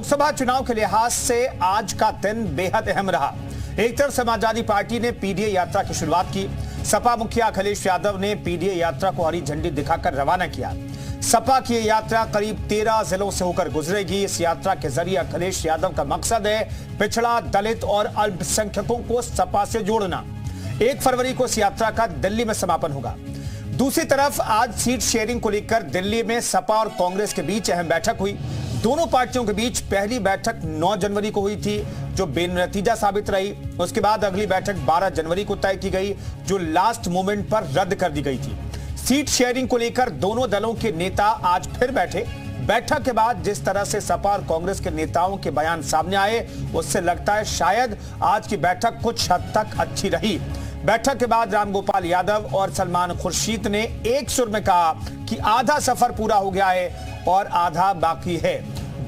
लोकसभा चुनाव के लिहाज से आज का दिन बेहद अहम रहा। एक तरफ समाजवादी पार्टी ने पीडीए यात्रा की शुरुआत की। सपा मुखिया अखिलेश यादव ने पीडीए यात्रा को हरी झंडी दिखाकर रवाना किया। सपा की यात्रा करीब 13 जिलों से होकर गुजरेगी। इस यात्रा के जरिए अखिलेश यादव का मकसद है पिछड़ा, दलित और अल्पसंख्यकों को सपा से जोड़ना। 1 फरवरी को इस यात्रा का दिल्ली में समापन होगा। दूसरी तरफ आज सीट शेयरिंग को लेकर दिल्ली में सपा और कांग्रेस के बीच अहम बैठक हुई। दोनों पार्टियों के बीच पहली बैठक 9 जनवरी को हुई थी, जो बेनतीजा साबित रही। उसके बाद अगली बैठक 12 जनवरी को तय की गई, जो लास्ट मोमेंट पर रद्द कर दी गई थी। सीट शेयरिंग को लेकर दोनों दलों के नेता आज फिर बैठे। बैठक के बाद जिस तरह से सपा और कांग्रेस के नेताओं के बयान सामने आए, उससे लगता है शायद आज की बैठक कुछ हद तक अच्छी रही। बैठक के बाद रामगोपाल यादव और सलमान खुर्शीद ने एक सुर में कहा कि आधा सफर पूरा हो गया है और आधा बाकी है।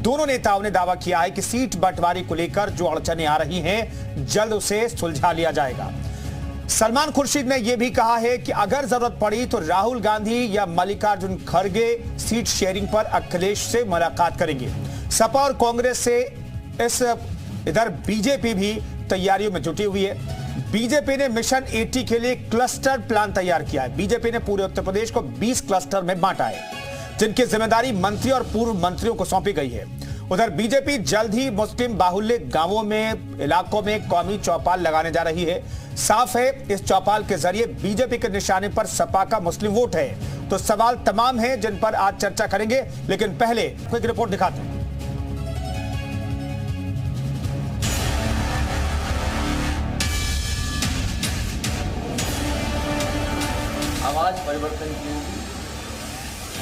दोनों नेताओं ने दावा किया है कि सीट बंटवारे को लेकर जो अड़चनें आ रही हैं, जल्द उसे सुलझा लिया जाएगा। सलमान खुर्शीद ने यह भी कहा है कि अगर जरूरत पड़ी तो राहुल गांधी या मल्लिकार्जुन खड़गे सीट शेयरिंग पर अखिलेश से मुलाकात करेंगे। सपा और कांग्रेस से इधर बीजेपी भी तैयारियों में जुटी हुई है। बीजेपी ने मिशन 80 के लिए क्लस्टर प्लान तैयार किया है। बीजेपी ने पूरे उत्तर प्रदेश को 20 क्लस्टर में बांटा है, जिनकी जिम्मेदारी मंत्री और पूर्व मंत्रियों को सौंपी गई है। उधर बीजेपी जल्द ही मुस्लिम बाहुल्य गांवों में, इलाकों में कौमी चौपाल लगाने जा रही है। साफ है, इस चौपाल के जरिए बीजेपी के निशाने पर सपा का मुस्लिम वोट है। तो सवाल तमाम हैं जिन पर आज चर्चा करेंगे, लेकिन पहले एक रिपोर्ट दिखाते हैं। आवाज परिवर्तन की होगी,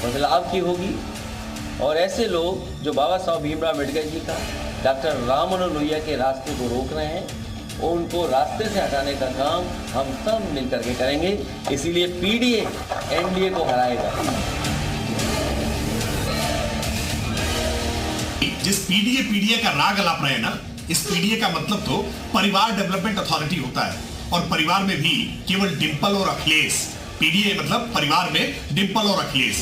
बदलाव की होगी, और ऐसे लोग जो बाबा साहब भीमराव अम्बेडकर जी का, डॉक्टर राम मनोहर लोहिया के रास्ते को रोक रहे हैं, और उनको रास्ते से हटाने का काम हम सब मिलकर के करेंगे। इसीलिए पीडीए एनडीए को हराएगा। जिस पीडीए का राग अलाप रहे हैं ना, इस पीडीए का मतलब तो परिवार डेवलपमेंट अथॉरिटी होता है, और परिवार में भी केवल डिंपल और अखिलेश। पीडीए मतलब परिवार में डिंपल और अखिलेश।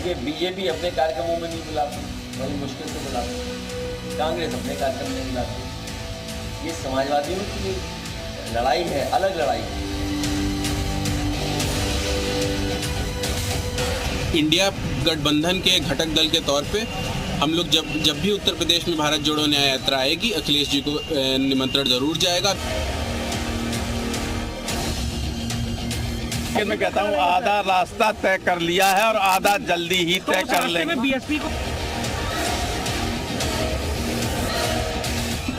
ये बीजेपी अपने कार्यक्रमों में नहीं बुलाती, बड़ी मुश्किल से बुलाती। कांग्रेस अपने कार्यक्रम में बुलाती। ये समाजवादियों की लड़ाई है, अलग लड़ाई है। इंडिया गठबंधन के घटक दल के तौर पे हम लोग जब भी उत्तर प्रदेश में भारत जोड़ो न्याय यात्रा आएगी, अखिलेश जी को निमंत्रण जरूर जाएगा। मैं कहता हूँ आधा रास्ता तय कर लिया है और आधा जल्दी ही तय कर लेंगे। बीएसपी को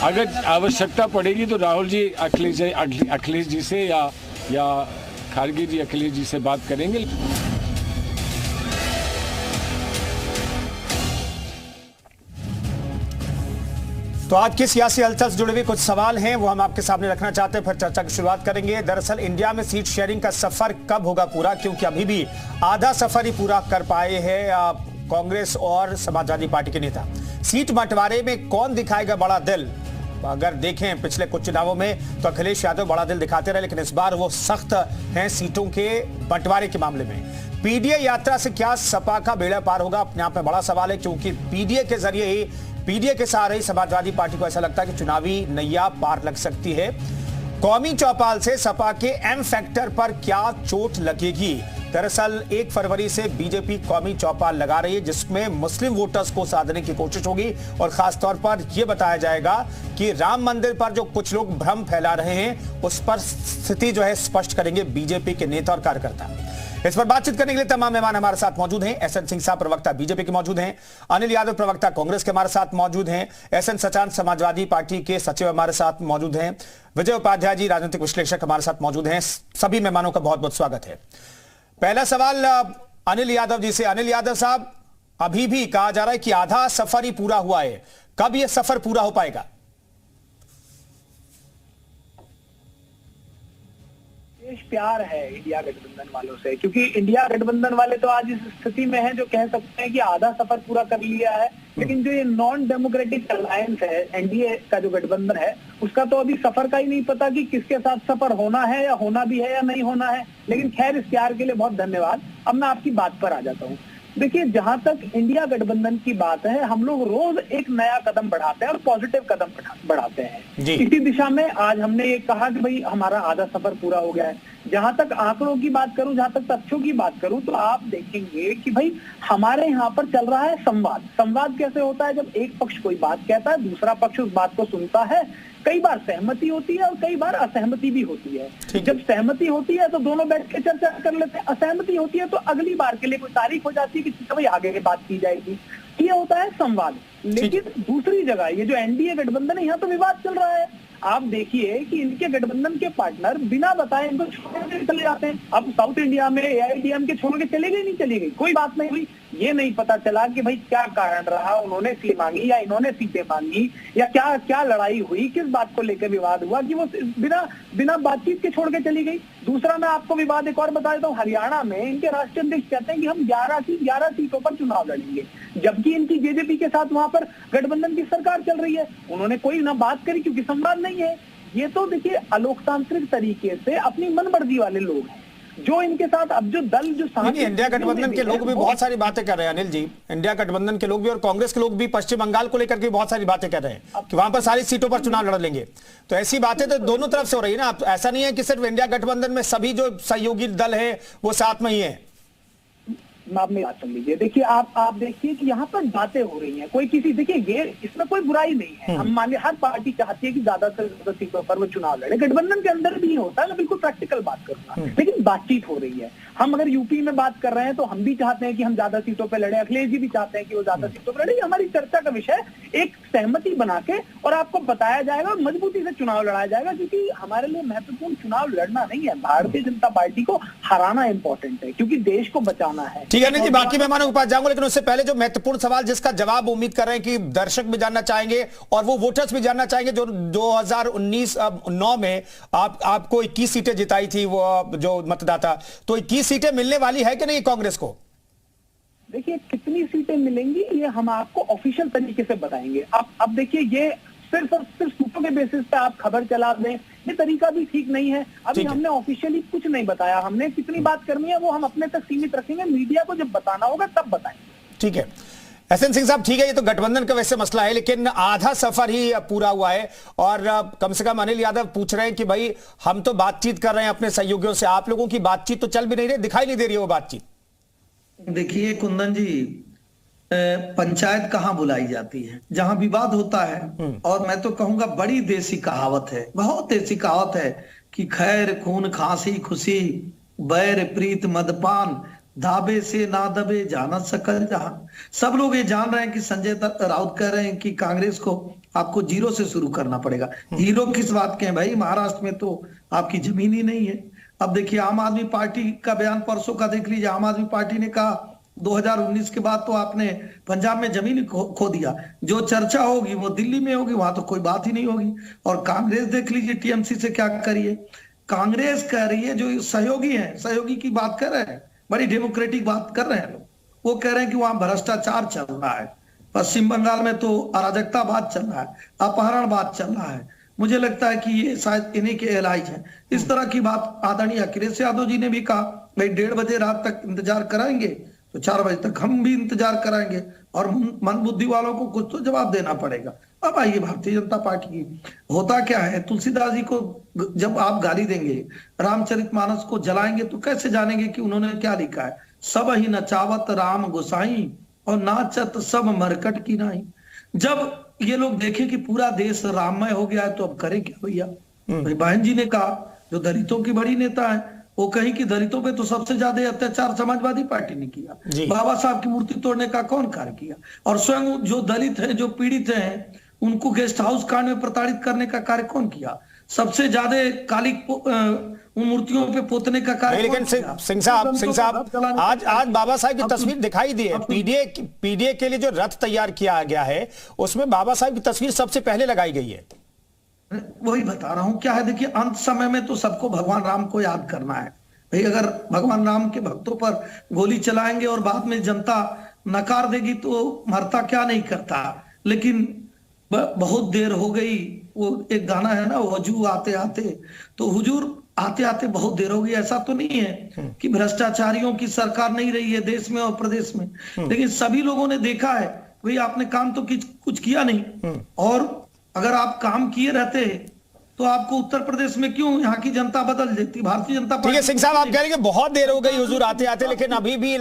अगर आवश्यकता पड़ेगी तो राहुल जी अखिलेश जी से या खड़गे जी अखिलेश जी से बात करेंगे। तो आज की सियासी हलचल से जुड़े हुए कुछ सवाल हैं, वो हम आपके सामने रखना चाहते हैं, फिर चर्चा की शुरुआत करेंगे। दरअसल इंडिया में सीट शेयरिंग का सफर कब होगा पूरा, क्योंकि अभी भी आधा सफर ही पूरा कर पाए हैं कांग्रेस और समाजवादी पार्टी के नेता। सीट बंटवारे में कौन दिखाएगा बड़ा दिल? अगर देखें पिछले कुछ चुनावों में तो अखिलेश यादव बड़ा दिल दिखाते रहे, लेकिन इस बार वो सख्त हैं सीटों के बंटवारे के मामले में। पीडीए यात्रा से क्या सपा का बेड़ा पार होगा, अपने आप में बड़ा सवाल है, क्योंकि पीडीए के जरिए ही, पीडीए के सहारे ही समाजवादी पार्टी को ऐसा लगता है कि चुनावी नैया पार लग सकती है। कौमी चौपाल से सपा के एम फैक्टर पर क्या चोट लगेगी? दरअसल 1 फरवरी से बीजेपी कौमी चौपाल लगा रही है, जिसमें मुस्लिम वोटर्स को साधने की कोशिश होगी, और खासतौर पर यह बताया जाएगा कि राम मंदिर पर जो कुछ लोग भ्रम फैला रहे हैं, उस पर स्थिति जो है स्पष्ट करेंगे बीजेपी के नेता और कार्यकर्ता। इस पर बातचीत करने के लिए तमाम मेहमान हमारे साथ मौजूद हैं। एसएन सिंह साहब प्रवक्ता बीजेपी के मौजूद हैं, अनिल यादव प्रवक्ता कांग्रेस के हमारे साथ मौजूद हैं, एसएन सचान समाजवादी पार्टी के सचिव हमारे साथ मौजूद हैं, विजय उपाध्याय जी राजनीतिक विश्लेषक हमारे साथ मौजूद हैं। सभी मेहमानों का बहुत बहुत स्वागत है। पहला सवाल अनिल यादव जी से। अनिल यादव साहब, अभी भी कहा जा रहा है कि आधा सफर ही पूरा हुआ है, कब यह सफर पूरा हो पाएगा? प्यार है इंडिया गठबंधन वालों से, क्योंकि इंडिया गठबंधन वाले तो आज इस स्थिति में हैं जो कह सकते हैं कि आधा सफर पूरा कर लिया है, लेकिन जो ये नॉन डेमोक्रेटिक अलायंस है, एनडीए का जो गठबंधन है, उसका तो अभी सफर का ही नहीं पता कि किसके साथ सफर होना है या होना भी है या नहीं होना है। लेकिन खैर, इस प्यार के लिए बहुत धन्यवाद। अब मैं आपकी बात पर आ जाता हूँ। देखिए, जहां तक इंडिया गठबंधन की बात है, हम लोग रोज एक नया कदम बढ़ाते हैं और पॉजिटिव कदम बढ़ाते हैं। इसी दिशा में आज हमने ये कहा कि भाई हमारा आधा सफर पूरा हो गया है। जहां तक आंकड़ों की बात करूं, जहां तक तथ्यों की बात करूं, तो आप देखेंगे कि भाई हमारे यहाँ पर चल रहा है संवाद। संवाद कैसे होता है? जब एक पक्ष कोई बात कहता है, दूसरा पक्ष उस बात को सुनता है। कई बार सहमति होती है और कई बार असहमति भी होती है। जब सहमति होती है तो दोनों बैठ के चर्चा कर लेते हैं, असहमति होती है तो अगली बार के लिए कोई तारीख हो जाती है कि भाई आगे बात की जाएगी। ये होता है संवाद। लेकिन दूसरी जगह ये जो एनडीए गठबंधन है, यहाँ तो विवाद चल रहा है। आप देखिए कि इनके गठबंधन के पार्टनर बिना बताए इनको छोड़ के चले जाते हैं। अब साउथ इंडिया में एआईएडीएम के छोड़ के चले गए, नहीं चली गई, कोई बात नहीं हुई। ये नहीं पता चला कि भाई क्या कारण रहा, उन्होंने सीटें मांगी या इन्होंने सीटें मांगी, या क्या क्या लड़ाई हुई, किस बात को लेकर विवाद हुआ कि वो बिना बातचीत के छोड़ के चली गई। दूसरा मैं आपको विवाद एक और बता देता हूँ। हरियाणा में इनके राष्ट्रीय अध्यक्ष कहते हैं कि हम 11 सीटों पर चुनाव लड़ेंगे, जबकि इनकी जेजेपी के साथ वहां पर गठबंधन की सरकार चल रही है। उन्होंने कोई ना बात करी क्योंकि संवाद नहीं है। ये तो देखिए अलोकतांत्रिक तरीके से अपनी मनमर्जी वाले लोग हैं जो इनके साथ अब जो दल जो इंडिया गठबंधन के लोग भी बहुत सारी बातें कर रहे हैं अनिल जी। इंडिया गठबंधन के लोग भी और कांग्रेस के लोग भी पश्चिम बंगाल को लेकर के बहुत सारी बातें कर रहे हैं कि वहां पर सारी सीटों पर चुनाव लड़ लेंगे। तो ऐसी बातें तो दोनों तरफ से हो रही है ना। ऐसा नहीं है कि सिर्फ इंडिया गठबंधन में सभी जो सहयोगी दल है वो साथ में ही है। आप मेरी बात सुन लीजिए। देखिए आप देखिए कि यहाँ पर बातें हो रही हैं, कोई किसी, देखिए ये इसमें कोई बुराई नहीं है। हम मान हर पार्टी चाहती है कि ज्यादा से ज्यादा सीटों पर वो चुनाव लड़े। गठबंधन के अंदर भी होता है, मैं बिल्कुल प्रैक्टिकल बात करूंगा। लेकिन बातचीत हो रही है। हम अगर यूपी में बात कर रहे हैं तो हम भी चाहते हैं कि हम ज्यादा सीटों पर लड़े, अखिलेश जी भी चाहते हैं कि वो ज्यादा सीटों पर लड़े। हमारी चर्चा का विषय एक सहमति बना के और आपको बताया जाएगा और मजबूती से चुनाव लड़ाया जाएगा, क्योंकि हमारे लिए महत्वपूर्ण चुनाव लड़ना नहीं है, भारतीय जनता पार्टी को हराना इंपॉर्टेंट है, क्योंकि देश को बचाना है। ठीक है अनिल जी, बाकी मेहमानों के पास जाऊंगा, लेकिन उससे पहले जो महत्वपूर्ण सवाल जिसका जवाब उम्मीद कर रहे हैं कि दर्शक भी जानना चाहेंगे और वो वोटर्स भी जानना चाहेंगे, जो 2019-9 में आपको 21 सीटें जिताई थी वो जो मतदाता, तो 21 सीटें मिलने वाली है कि नहीं कांग्रेस को? देखिए कितनी सीटें मिलेंगी ये हम आपको ऑफिशियल तरीके से बताएंगे। अब देखिए ये सिर्फ सूत्रों के बेसिस पे आप खबर चला दें, ये तरीका भी ठीक नहीं है। अभी हमने ऑफिशियली कुछ नहीं बताया। हमने कितनी बात करनी है वो हम अपने तक सीमित रखेंगे, मीडिया को जब बताना होगा तब बताएंगे। ठीक है एसएन सिंह साहब, ठीक है, ये तो गठबंधन का वैसे मसला है, लेकिन आधा सफर ही पूरा हुआ है और कम से कम अनिल यादव पूछ रहे हैं कि भाई हम तो बातचीत कर रहे हैं अपने सहयोगियों से, आप लोगों की बातचीत तो चल भी नहीं रही, दिखाई नहीं दे रही है वो बातचीत। देखिए कुंदन जी, पंचायत कहाँ बुलाई जाती है? जहां विवाद होता है। और मैं तो कहूंगा बड़ी देसी कहावत है, बहुत देसी कहावत है कि खैर खून खांसी खुशी बैर प्रीत मदपान धाबे से ना दबे जाना सकल जहां। सब लोग ये जान रहे हैं कि संजय राउत कह रहे हैं कि कांग्रेस को आपको जीरो से शुरू करना पड़ेगा। हीरो किस बात के हैं भाई? महाराष्ट्र में तो आपकी जमीन ही नहीं है। अब देखिए आम आदमी पार्टी का बयान परसों का देख लीजिए। आम आदमी पार्टी ने कहा 2019 के बाद तो आपने पंजाब में जमीन खो दिया। जो चर्चा होगी वो दिल्ली में होगी, वहां तो कोई बात ही नहीं होगी। और कांग्रेस देख लीजिए टीएमसी से क्या करिए। कांग्रेस कह रही है, जो सहयोगी है, सहयोगी की बात कर रहे हैं, बड़ी डेमोक्रेटिक बात कर रहे हैं लोग। वो कह रहे हैं कि वहां भ्रष्टाचार चल रहा है, पश्चिम बंगाल में तो अराजकतावाद चल रहा है, अपहरणवाद चल रहा है। मुझे लगता है कि ये शायद इन्हीं के एलाइज है। इस तरह की बात आदरणीय अखिलेश यादव जी ने भी कहा, भाई 1:30 बजे रात तक इंतजार कराएंगे तो 4 बजे तक हम भी इंतजार कराएंगे और मन बुद्धि वालों को कुछ तो जवाब देना पड़ेगा। अब आइए भारतीय जनता पार्टी की होता क्या है, तुलसीदास जी को जब आप गाली देंगे, रामचरितमानस को जलाएंगे तो कैसे जानेंगे कि उन्होंने क्या लिखा है? सब ही नचावत राम गोसाई और नाचत सब मरकट की नाई। जब ये लोग देखें कि पूरा देश राममय हो गया है तो अब करें क्या भैया? भाई बहन जी ने कहा, जो दलितों की बड़ी नेता है, वो कहीं कि दलितों पे तो सबसे ज्यादा अत्याचार समाजवादी पार्टी ने किया। बाबा साहब की मूर्ति तोड़ने का कौन कार्य किया? और स्वयं जो दलित हैं, जो पीड़ित हैं, उनको गेस्ट हाउस कांड में प्रताड़ित करने का कार्य कौन किया? सबसे ज्यादा काली उन मूर्तियों पे पोतने का कार्य। लेकिन सिंह साहब आज बाबा साहब की तस्वीर दिखाई दी है। पीडीए के लिए जो रथ तैयार किया गया है उसमें बाबा साहब की तस्वीर सबसे पहले लगाई गई है। वही बता रहा हूं। क्या है, देखिए अंत समय में तो सबको भगवान राम को याद करना है भाई। अगर भगवान राम के भक्तों पर गोली चलाएंगे और बाद में जनता नकार देगी तो मरता क्या नहीं करता। लेकिन बहुत देर हो गई। वो एक गाना है ना, हुजूर आते आते, तो हुजूर आते आते बहुत देर हो गई। ऐसा तो नहीं है कि भ्रष्टाचारियों की सरकार नहीं रही है देश में और प्रदेश में, लेकिन सभी लोगों ने देखा है भाई आपने काम तो कुछ किया नहीं। और अगर आप काम किए रहते तो आपको उत्तर प्रदेश में क्यों यहाँ की जनता बदल देती, भारतीय जनता पार्टी। ठीक है सिंह साहब, आप कह रहे हैं कि बहुत देर हो गई हुजूर आते आते, लेकिन अभी भी